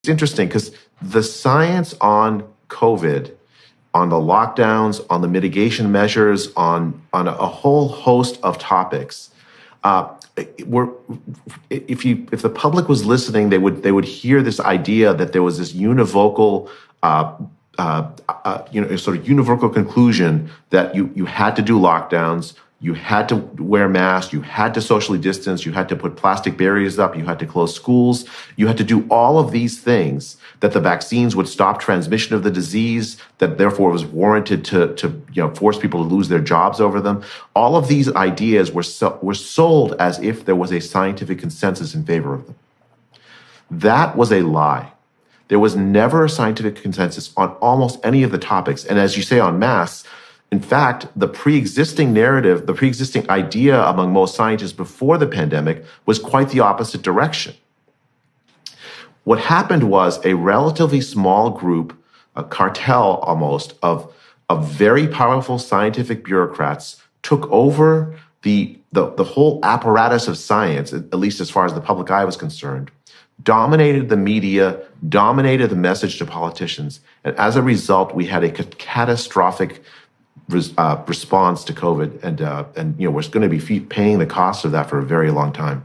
interesting because the science on COVID, on the lockdowns, on the mitigation measures, on a whole host of topics, if the public was listening, they would hear this idea that there was this univocal, sort of univocal conclusion that you had to do lockdowns, you had to wear masks, you had to socially distance, you had to put plastic barriers up, you had to close schools, you had to do all of these things, that the vaccines would stop transmission of the disease, that therefore it was warranted to force people to lose their jobs over them. All of these ideas were sold as if there was a scientific consensus in favor of them. That was a lie. There was never a scientific consensus on almost any of the topics. And as you say on masks, in fact, the pre-existing narrative, the pre-existing idea among most scientists before the pandemic was quite the opposite direction. What happened was a relatively small group, a cartel almost, of very powerful scientific bureaucrats took over the whole apparatus of science, at least as far as the public eye was concerned, dominated the media, dominated the message to politicians. And as a result, we had a catastrophic response to COVID, and we're going to be paying the cost of that for a very long time.